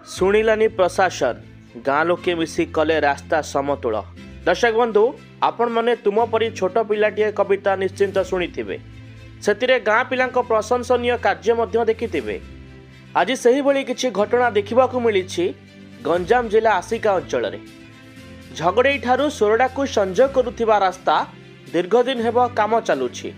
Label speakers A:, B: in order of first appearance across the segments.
A: शुणिलानी प्रशासन गाँ लोके मिसी कले रास्ता समतुल। दर्शक बंधु आपण मैंने तुम परी छोट पिलाटीए कविता निश्चिंत शुणिथिबे। सेतिरे गाँ पिलांको प्रशंसनीय कार्य मध्य देखिथिबे। आज सही भली किछि घटना देखिबाकू मिलिछि गंजाम जिला आसिका अंचल रे। झगड़े ठारू सोरडा को संजोग करुथिबा रास्ता दीर्घदिन हेब काम चालुछि।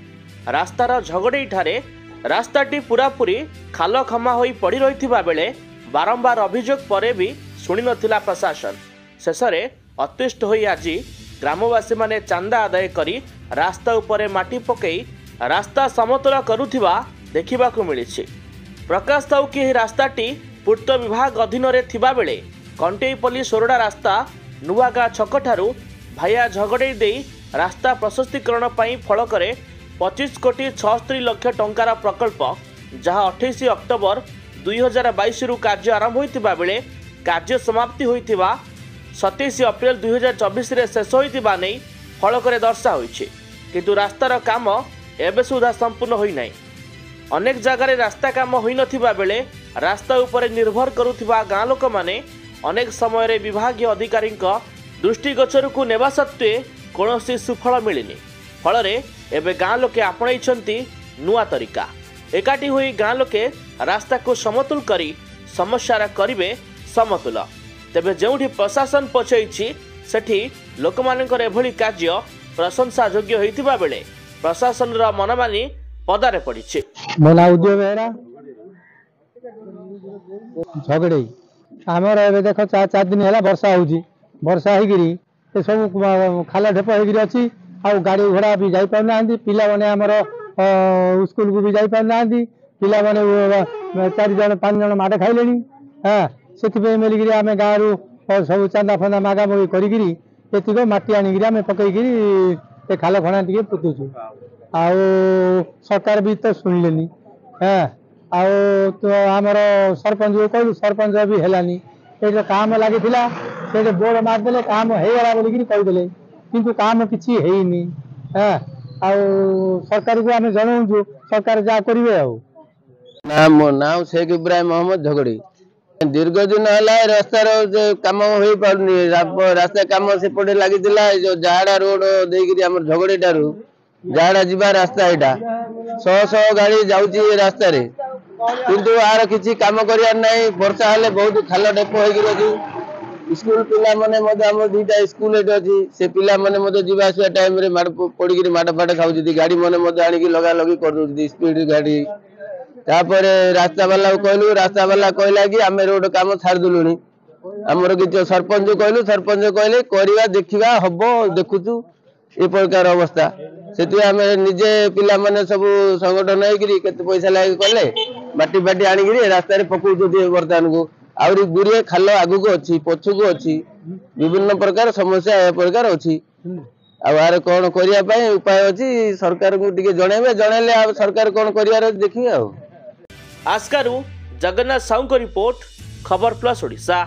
A: रास्तार झगड़े ठारे रास्ताटी पूरापूरी खाल खमा होई पड़ी रहिथिबा बेले बारंबार अभियोग परे भी शुणी नथिला प्रशासन। शेषरे अतिष्ठ होई आज ग्रामवासी माने चांदा आदाय करी रास्ता उपरे माटी पकई रास्ता समतल करुथिबा देखिबाकू मिलिछि। प्रकाश थाउ कि रास्ताटी पूर्त विभाग अधीन रे थिबा बेले कंटेईपल्ली सोरडा रास्ता नुआगाँ छक ठारू भाया झगड़े देई रास्ता प्रशस्तीकरण पई फलकरे 25 कोटी 76 लाख टंकार प्रकल्प जहाँ 28 अक्टोबर 2022 रु कार्य आरंभ होइतिबा बेले कार्य समाप्ति होइतिबा 27 अप्रैल 2024 रे शेष होइतिबा नै फलकरे दर्शा होइछि। किंतु रास्तार काम एबे सुधा संपूर्ण होई नै। अनेक जगह रास्ता काम होई नथिबा बेले रास्ता उपरे निर्भर करुथिबा गाँ लोक माने अनेक समय रे विभागीय अधिकारी दृष्टिगोचर को नेबा सत्वे कौनसी सुफल मिलिनी। फल एबे गाँ लोके आपणाइछंती नुआ तरीका। एकाठी होई गाँ लोके रास्ता को समतुल करी समस्या करिवे समतुल। तेबे जेउठी प्रशासन पछैछि सेठी लोकमानकर एभली कार्य प्रशंसा योग्य होइतिबा बेले प्रशासन मनमानी पदारे पड़िछि।
B: मोना उद्योग बेहरा झगड़े आमर ए देख 4 दिन है वर्षा वर्षा हो सब खाल ढेप हो अच्छी आउ गाड़ी घोड़ा भी जाई पाना पिला माने आमर स्कूल को भी जाई पाना पिला माने 4 जन 5 जन माड़ खाइले। हाँ से मिलिकी आम गाँव रु सब चांदा फंदा मागामगी करतीक मटी आम पकईकि खाल खणा टे पुतुचु आउ सरकार भी तो शुणिले। हाँ आउ तो आमर सरपंच को कहलु सरपंच भी हेलानी ये काम लगी से बोर्ड मारदे काम होगा बोलिकी किंतु काम किसी है। हाँ आउ सरकार को आम जनाऊँ सरकार जहाँ करेंगे।
C: ना मो नाम शेख इब्राहिम मोहम्मद झगड़ी। दीर्घ दिन है रास्तार कम हो पारनी रास्ता कम सेपटे लगी जो जहाड़ा रोड देकर आम झगड़ी ठारू जहाड़ा जीवा रास्ता यहाँ 100 गाड़ी जाऊँगी रास्ता किंतु आर किसी कम करार ना। वर्षा हेले बहुत खाल ढेप हो स्कूल पिला माने आम 2टा स्कूल अच्छी से पिला माने जावास टाइम पड़ी माड़ फाड़ खाऊँ गाड़ी मैंने आणिकी लगा लगी कर स्पीड गाड़ी। तापर रास्ता वाला कहलु रास्ता वाला कहला कि आम रोड काम छाड़देलु आमर कि सरपंच कहलु सरपंच कहले करवा देखा हम देखुचु ए प्रकार अवस्था से आम निजे पिला माने सब संगठन होकर पैसा लगे कले माटी फाटी आणिकी रास्तार पकाऊ बर्तमान को आहरी गुड़े खाल आगू को अच्छी पछू को अच्छी विभिन्न प्रकार समस्या ए प्रकार अच्छी आर कौन करने उपाय अच्छी सरकार को जनइबे जनइले सरकार कौन कर देखिए।
A: आस्कारू जगन्नाथ साहू को रिपोर्ट खबर प्लस ओडिशा।